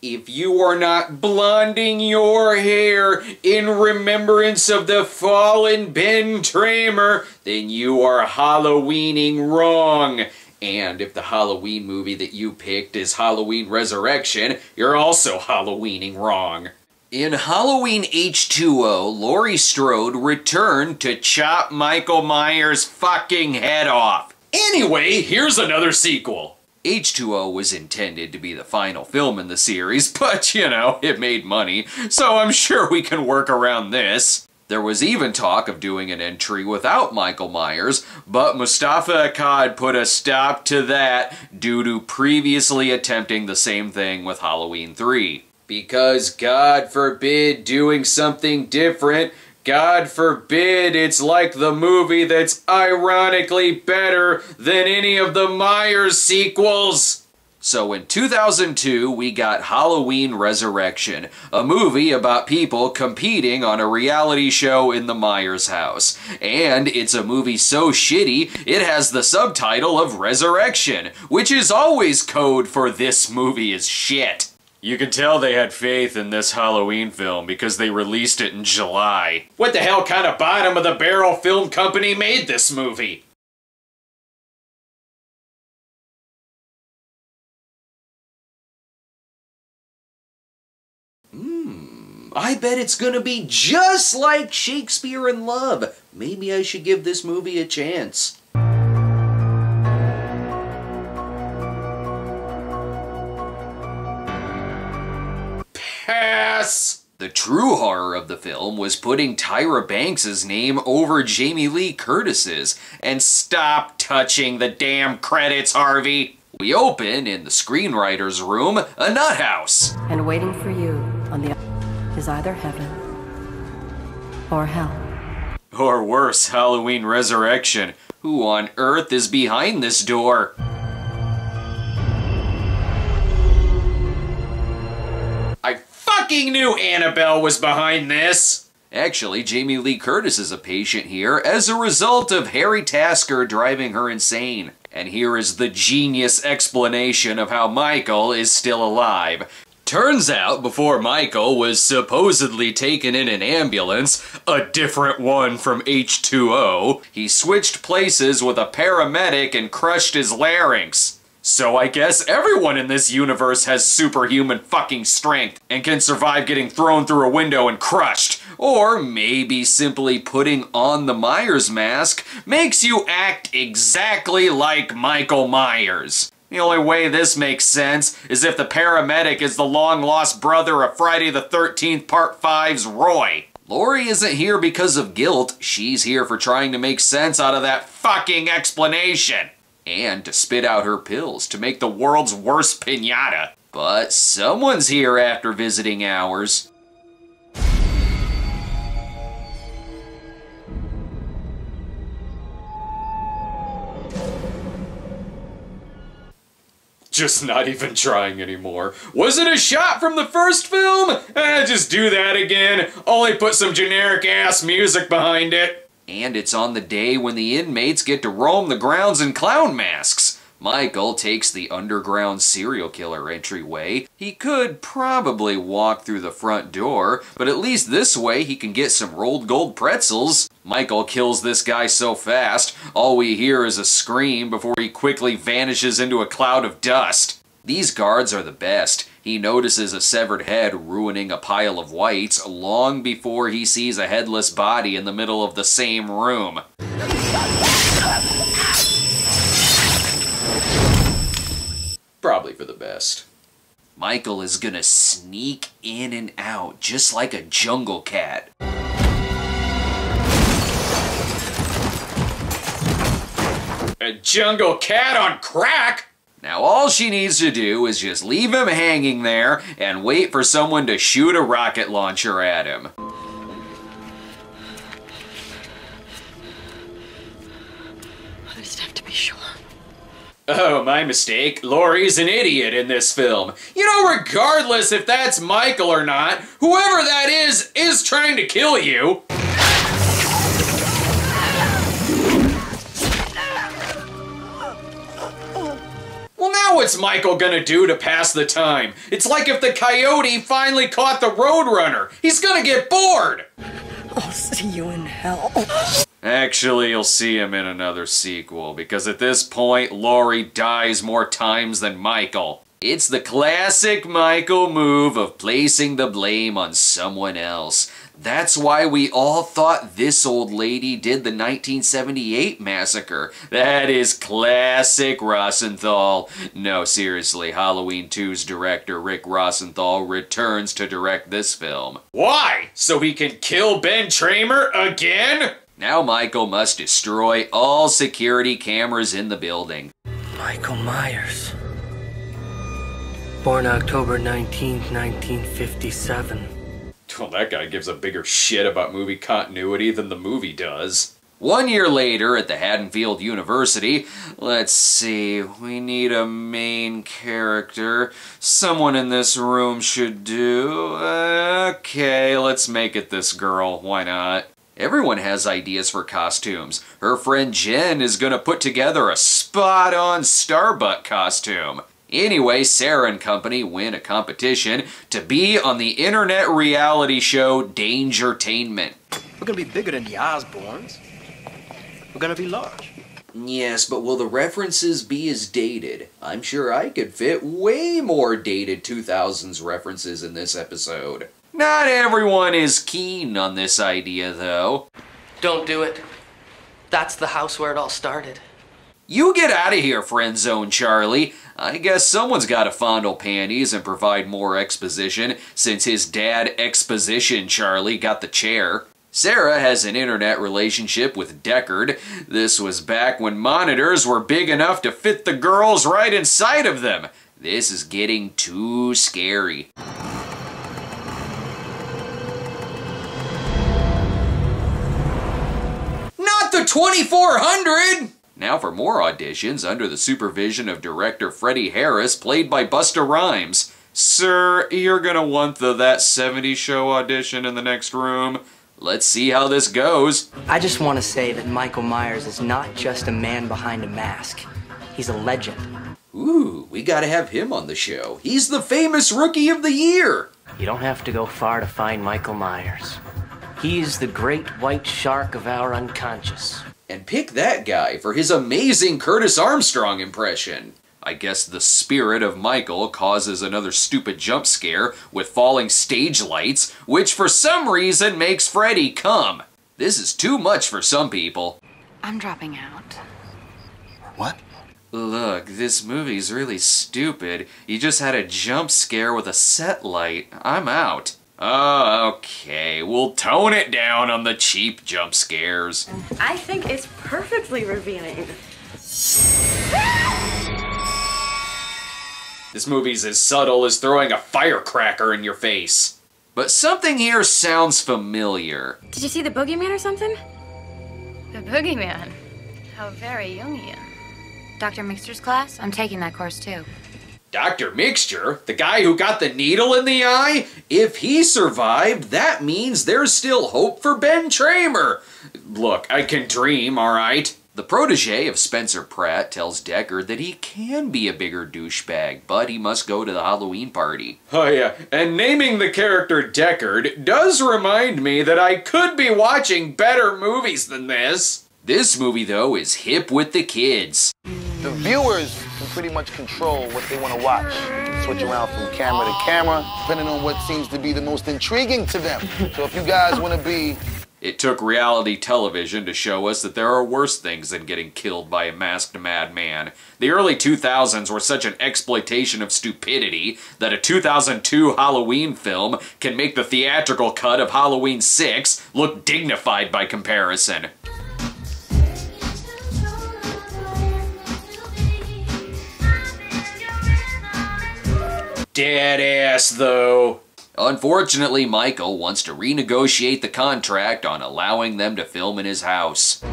If you are not blonding your hair in remembrance of the fallen Ben Tramer, then you are Halloweening wrong. And if the Halloween movie that you picked is Halloween Resurrection, you're also Halloweening wrong. In Halloween H2O, Laurie Strode returned to chop Michael Myers' fucking head off. Anyway, here's another sequel. H2O was intended to be the final film in the series, but, you know, it made money, so I'm sure we can work around this. There was even talk of doing an entry without Michael Myers, but Mustafa Akkad put a stop to that due to previously attempting the same thing with Halloween 3. Because God forbid doing something different, God forbid it's like the movie that's ironically better than any of the Myers sequels. So in 2002, we got Halloween Resurrection, a movie about people competing on a reality show in the Myers house. And it's a movie so shitty, it has the subtitle of Resurrection, which is always code for this movie is shit. You can tell they had faith in this Halloween film because they released it in July. What the hell kind of bottom of the barrel film company made this movie? I bet it's gonna be just like Shakespeare in Love. Maybe I should give this movie a chance. Pass! The true horror of the film was putting Tyra Banks' name over Jamie Lee Curtis's. And stop touching the damn credits, Harvey! We open in the screenwriter's room, a nut house. And waiting for you on the is either heaven or hell. Or worse, Halloween Resurrection. Who on earth is behind this door? I fucking knew Annabelle was behind this! Actually, Jamie Lee Curtis is a patient here as a result of Harry Tasker driving her insane. And here is the genius explanation of how Michael is still alive. Turns out, before Michael was supposedly taken in an ambulance, a different one from H2O, he switched places with a paramedic and crushed his larynx. So I guess everyone in this universe has superhuman fucking strength and can survive getting thrown through a window and crushed. Or maybe simply putting on the Myers mask makes you act exactly like Michael Myers. The only way this makes sense is if the paramedic is the long-lost brother of Friday the 13th Part 5's Roy. Laurie isn't here because of guilt, she's here for trying to make sense out of that fucking explanation. And to spit out her pills to make the world's worst piñata. But someone's here after visiting hours. Just not even trying anymore. Was it a shot from the first film? Just do that again. Only put some generic-ass music behind it. And it's on the day when the inmates get to roam the grounds in clown masks. Michael takes the underground serial killer entryway. He could probably walk through the front door, but at least this way he can get some rolled gold pretzels. Michael kills this guy so fast, all we hear is a scream before he quickly vanishes into a cloud of dust. These guards are the best. He notices a severed head ruining a pile of whites long before he sees a headless body in the middle of the same room. Probably for the best. Michael is gonna sneak in and out just like a jungle cat. A jungle cat on crack? Now all she needs to do is just leave him hanging there and wait for someone to shoot a rocket launcher at him. I just have to be sure. Oh, my mistake. Laurie's an idiot in this film. You know, regardless if that's Michael or not, whoever that is trying to kill you. Well, now Now what's Michael gonna do to pass the time? It's like if the coyote finally caught the Roadrunner. He's gonna get bored! I'll see you in hell. Actually, you'll see him in another sequel, because at this point, Laurie dies more times than Michael. It's the classic Michael move of placing the blame on someone else. That's why we all thought this old lady did the 1978 massacre. That is classic Rosenthal. No, seriously, Halloween 2's director Rick Rosenthal returns to direct this film. Why? So he can kill Ben Tramer again? Now Michael must destroy all security cameras in the building. Michael Myers. Born October 19th, 1957. Well, that guy gives a bigger shit about movie continuity than the movie does. 1 year later at the Haddonfield University, let's see, we need a main character. Someone in this room should do. Okay, let's make it this girl, why not? Everyone has ideas for costumes. Her friend Jen is gonna put together a spot-on Starbuck costume. Anyway, Sarah and company win a competition to be on the internet reality show Dangertainment. We're gonna be bigger than the Osbournes. We're gonna be large. Yes, but will the references be as dated? I'm sure I could fit way more dated 2000s references in this episode. Not everyone is keen on this idea, though. Don't do it. That's the house where it all started. You get out of here, friend zone Charlie. I guess someone's got to fondle panties and provide more exposition since his dad, Exposition Charlie, got the chair. Sarah has an internet relationship with Deckard. This was back when monitors were big enough to fit the girls right inside of them. This is getting too scary. Not the 2400! Now for more auditions under the supervision of director Freddie Harris, played by Busta Rhymes. Sir, you're gonna want the That 70s Show audition in the next room. Let's see how this goes. I just want to say that Michael Myers is not just a man behind a mask. He's a legend. Ooh, we gotta have him on the show. He's the famous Rookie of the Year. You don't have to go far to find Michael Myers. He's the great white shark of our unconscious. And pick that guy for his amazing Curtis Armstrong impression. I guess the spirit of Michael causes another stupid jump scare with falling stage lights, which for some reason makes Freddy come. This is too much for some people. I'm dropping out. What? Look, this movie's really stupid. You just had a jump scare with a set light. I'm out. Oh, okay. We'll tone it down on the cheap jump scares. I think it's perfectly revealing. This movie's as subtle as throwing a firecracker in your face. But something here sounds familiar. Did you see the boogeyman or something? The boogeyman? How very Jungian. Dr. Mixter's class? I'm taking that course too. Dr. Mixture? The guy who got the needle in the eye? If he survived, that means there's still hope for Ben Tramer. Look, I can dream, alright? The protege of Spencer Pratt tells Deckard that he can be a bigger douchebag, but he must go to the Halloween party. Oh yeah, and naming the character Deckard does remind me that I could be watching better movies than this. This movie, though, is hip with the kids. The viewers can pretty much control what they want to watch. Switch around from camera to camera, depending on what seems to be the most intriguing to them. So if you guys want to be... It took reality television to show us that there are worse things than getting killed by a masked madman. The early 2000s were such an exploitation of stupidity that a 2002 Halloween film can make the theatrical cut of Halloween 6 look dignified by comparison. Dead ass, though. Unfortunately, Michael wants to renegotiate the contract on allowing them to film in his house.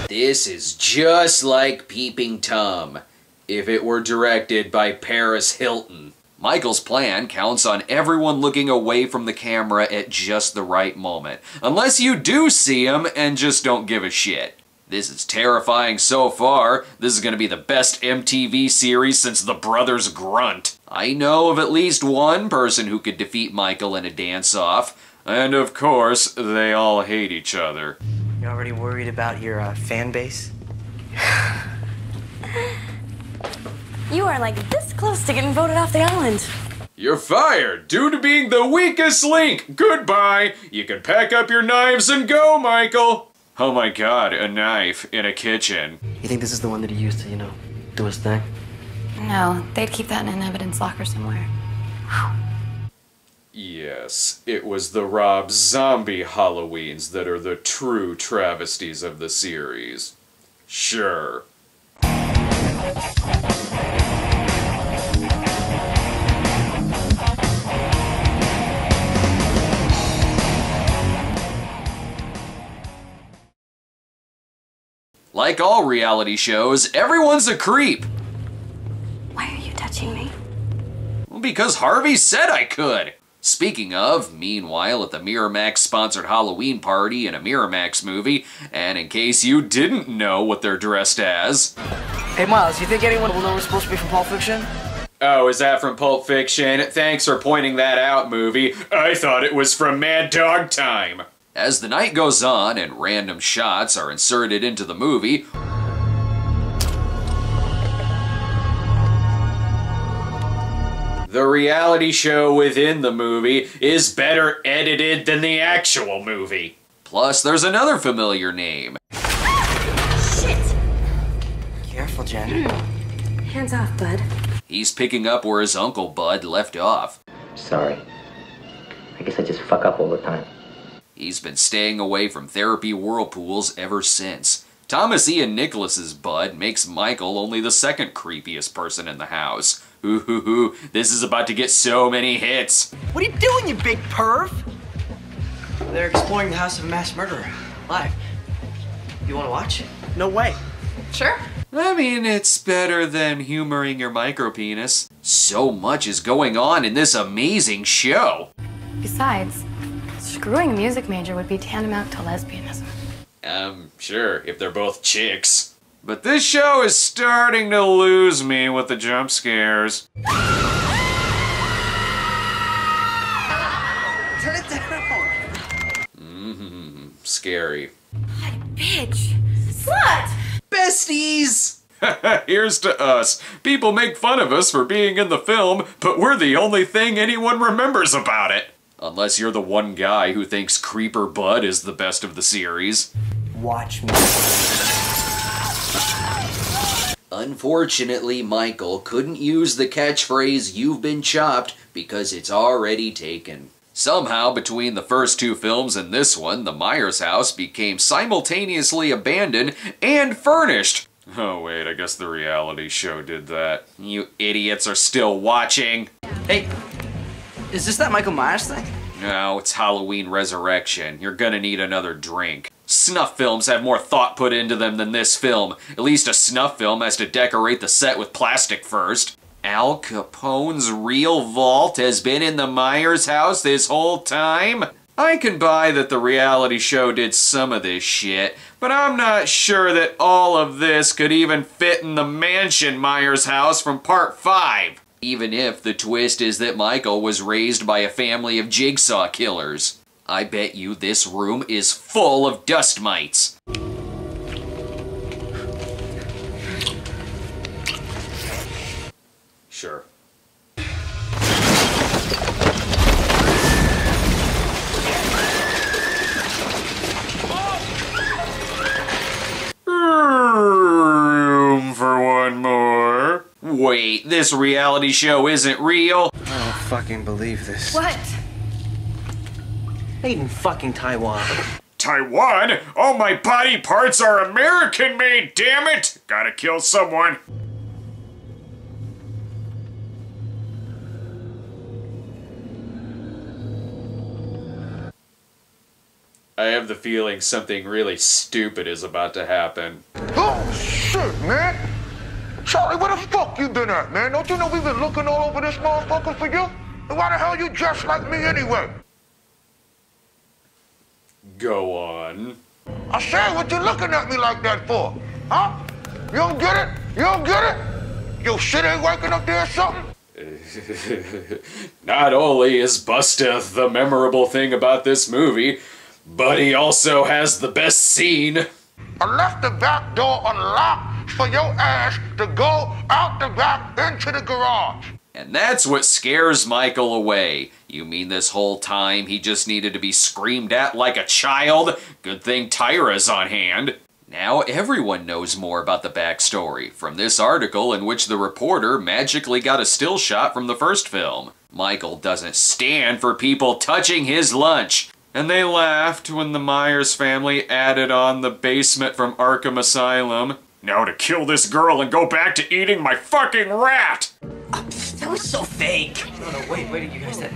This is just like Peeping Tom, if it were directed by Paris Hilton. Michael's plan counts on everyone looking away from the camera at just the right moment, unless you do see him and just don't give a shit. This is terrifying so far. This is going to be the best MTV series since The Brothers Grunt. I know of at least one person who could defeat Michael in a dance-off, and of course, they all hate each other. You already worried about your fan base? You are like this close to getting voted off the island. You're fired due to being the weakest link. Goodbye. You can pack up your knives and go, Michael. Oh my god, a knife in a kitchen. You think this is the one that he used to, do his thing? No, they'd keep that in an evidence locker somewhere. Yes, it was the Rob Zombie Halloweens that are the true travesties of the series. Sure. Like all reality shows, everyone's a creep. Why are you touching me? Well, because Harvey said I could. Speaking of, meanwhile at the Miramax-sponsored Halloween party in a Miramax movie, and in case you didn't know what they're dressed as... Hey, Miles, you think anyone will know we're supposed to be from Pulp Fiction? Oh, is that from Pulp Fiction? Thanks for pointing that out, movie. I thought it was from Mad Dog Time. As the night goes on and random shots are inserted into the movie, the reality show within the movie is better edited than the actual movie. Plus, there's another familiar name. Shit! Careful, Jen. Hands off, bud. He's picking up where his Uncle Bud left off. Sorry. I guess I just fuck up all the time. He's been staying away from therapy whirlpools ever since. Thomas Ian Nicholas's Bud makes Michael only the second creepiest person in the house. Ooh, this is about to get so many hits. What are you doing, you big perv? They're exploring the house of a mass murderer. Live. You want to watch? No way. Sure. I mean, it's better than humoring your micropenis. So much is going on in this amazing show. Besides, screwing a music major would be tantamount to lesbianism. Sure, if they're both chicks. But this show is starting to lose me with the jump scares. Turn it down. Scary. Bitch! Slut! Besties! Here's to us. People make fun of us for being in the film, but we're the only thing anyone remembers about it. Unless you're the one guy who thinks Creeper Bud is the best of the series. Watch me. Unfortunately, Michael couldn't use the catchphrase, "You've been chopped," because it's already taken. Somehow, between the first two films and this one, the Myers house became simultaneously abandoned and furnished. Oh wait, I guess the reality show did that. You idiots are still watching. Hey, is this that Michael Myers thing? No, it's Halloween Resurrection. You're gonna need another drink. Snuff films have more thought put into them than this film. At least a snuff film has to decorate the set with plastic first. Al Capone's real vault has been in the Myers house this whole time? I can buy that the reality show did some of this shit, but I'm not sure that all of this could even fit in the mansion Myers house from Part 5. Even if the twist is that Michael was raised by a family of jigsaw killers. I bet you this room is full of dust mites. Sure. Room for one more. Wait, this reality show isn't real? I don't fucking believe this. What? Made in fucking Taiwan. Taiwan? All my body parts are American made, damn it! Gotta kill someone. I have the feeling something really stupid is about to happen. Oh, shit, man. Charlie, where the fuck you been at, man? Don't you know we've been looking all over this motherfucker for you? And why the hell you dressed like me anyway? Go on. I said, what you looking at me like that for? Huh? You don't get it? You don't get it? Your shit ain't working up there or something? Not only is Busta the memorable thing about this movie, but he also has the best scene. I left the back door unlocked for your ass to go out the back into the garage. And that's what scares Michael away. You mean this whole time he just needed to be screamed at like a child? Good thing Tyra's on hand. Now everyone knows more about the backstory from this article in which the reporter magically got a still shot from the first film. Michael doesn't stand for people touching his lunch. And they laughed when the Myers family added on the basement from Arkham Asylum. Now to kill this girl and go back to eating my fucking rat! That was so fake. No, wait, you guys, that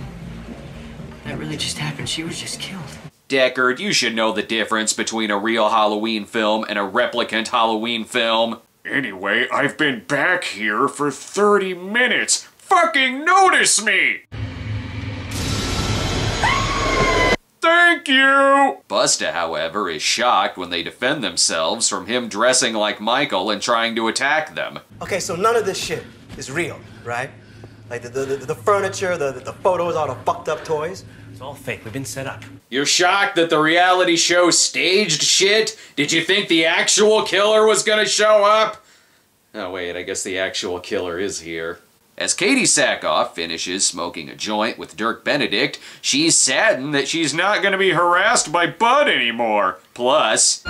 really just happened. She was just killed. Deckard, you should know the difference between a real Halloween film and a replicant Halloween film. Anyway, I've been back here for 30 minutes. Fucking notice me! Thank you! Busta, however, is shocked when they defend themselves from him dressing like Michael and trying to attack them. Okay, so none of this shit is real, right? Like the furniture, the photos, all the fucked up toys. It's all fake. We've been set up. You're shocked that the reality show staged shit? Did you think the actual killer was gonna show up? Oh wait, I guess the actual killer is here. As Katie Sackhoff finishes smoking a joint with Dirk Benedict, she's saddened that she's not gonna be harassed by Bud anymore. Plus...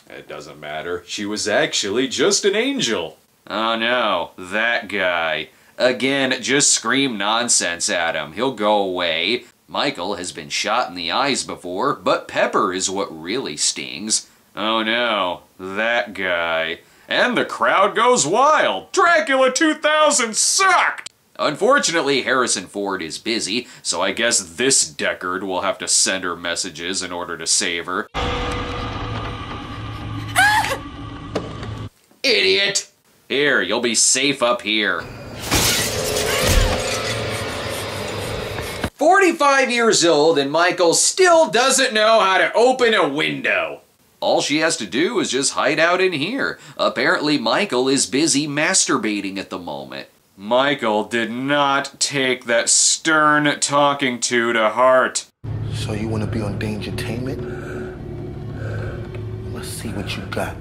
it doesn't matter. She was actually just an angel. Oh no, that guy. Again, just scream nonsense at him. He'll go away. Michael has been shot in the eyes before, but pepper is what really stings. Oh no, that guy. And the crowd goes wild. Dracula 2000 sucked! Unfortunately, Harrison Ford is busy, so I guess this Deckard will have to send her messages in order to save her. Idiot! Here, you'll be safe up here. 45 years old and Michael still doesn't know how to open a window. All she has to do is just hide out in here. Apparently Michael is busy masturbating at the moment. Michael did not take that stern talking to heart. So you want to be on Dangertainment? Let's see what you got.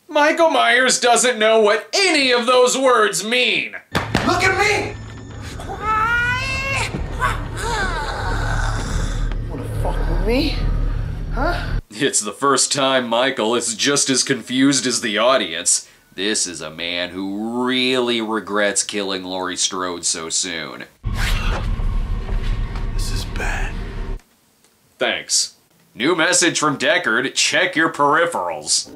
Michael Myers doesn't know what any of those words mean. Look at me! Wanna fuck with me? Huh? It's the first time Michael is just as confused as the audience. This is a man who really regrets killing Laurie Strode so soon. This is bad. Thanks. New message from Deckard, check your peripherals.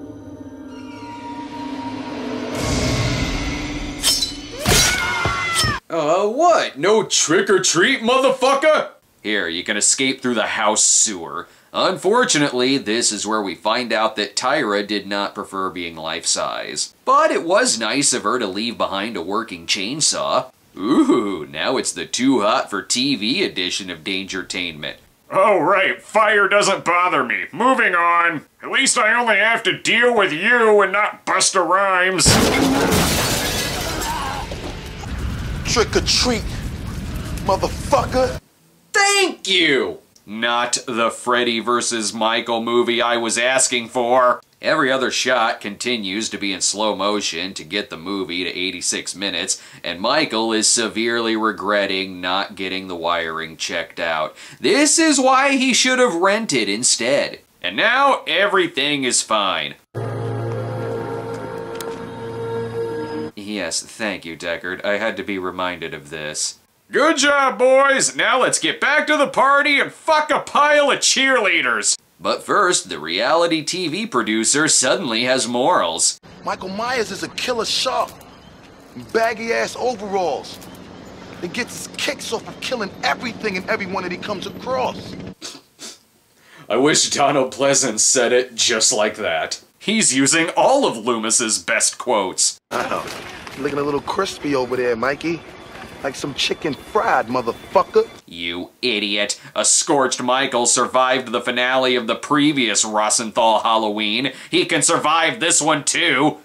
What? No trick or treat, motherfucker? Here, you can escape through the house sewer. Unfortunately, this is where we find out that Tyra did not prefer being life-size. But it was nice of her to leave behind a working chainsaw. Ooh, now it's the Too Hot for TV edition of Dangertainment. Oh right, fire doesn't bother me. Moving on. At least I only have to deal with you and not Busta Rhymes. Trick or treat, motherfucker. Thank you! Not the Freddy vs. Michael movie I was asking for. Every other shot continues to be in slow motion to get the movie to 86 minutes, and Michael is severely regretting not getting the wiring checked out. This is why he should have rented instead. And now everything is fine. Yes, thank you, Deckard. I had to be reminded of this. Good job, boys! Now let's get back to the party and fuck a pile of cheerleaders! But first, the reality TV producer suddenly has morals. Michael Myers is a killer shark. Baggy-ass overalls. that gets his kicks off of killing everything and everyone that he comes across. I wish Donald Pleasance said it just like that. He's using all of Loomis's best quotes. Wow, looking a little crispy over there, Mikey. Like some chicken fried, motherfucker. You idiot. A scorched Michael survived the finale of the previous Rosenthal Halloween. He can survive this one too.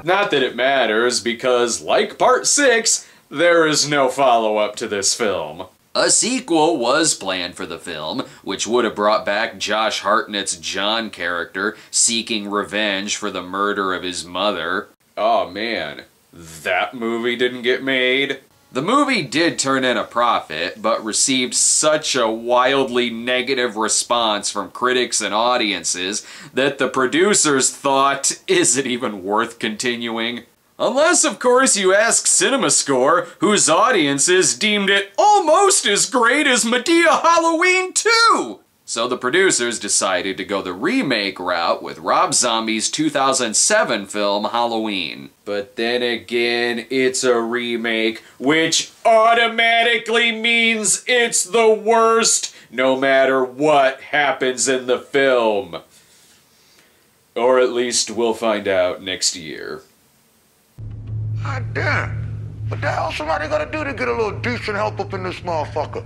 Not that it matters, because like Part 6, there is no follow-up to this film. A sequel was planned for the film, which would have brought back Josh Hartnett's John character seeking revenge for the murder of his mother. Oh man, that movie didn't get made. The movie did turn in a profit, but received such a wildly negative response from critics and audiences that the producers thought, is it even worth continuing? Unless, of course, you ask CinemaScore, whose audiences deemed it almost as great as Medea Halloween 2! So the producers decided to go the remake route with Rob Zombie's 2007 film Halloween. But then again, it's a remake, which automatically means it's the worst, no matter what happens in the film. Or at least we'll find out next year. God damn. What the hell somebody gotta do to get a little decent help up in this motherfucker?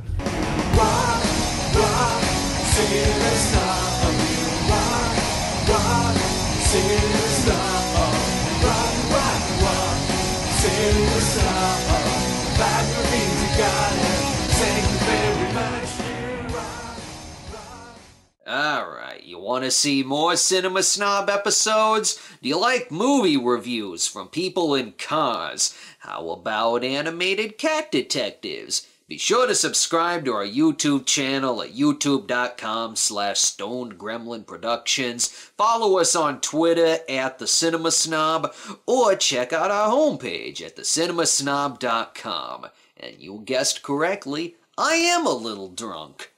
Alright, you want to see more Cinema Snob episodes? Do you like movie reviews from people in cars? How about animated cat detectives? Be sure to subscribe to our YouTube channel at youtube.com/StonedGremlinProductions. Follow us on Twitter at The Cinema Snob, or check out our homepage at thecinemasnob.com. And you guessed correctly, I am a little drunk.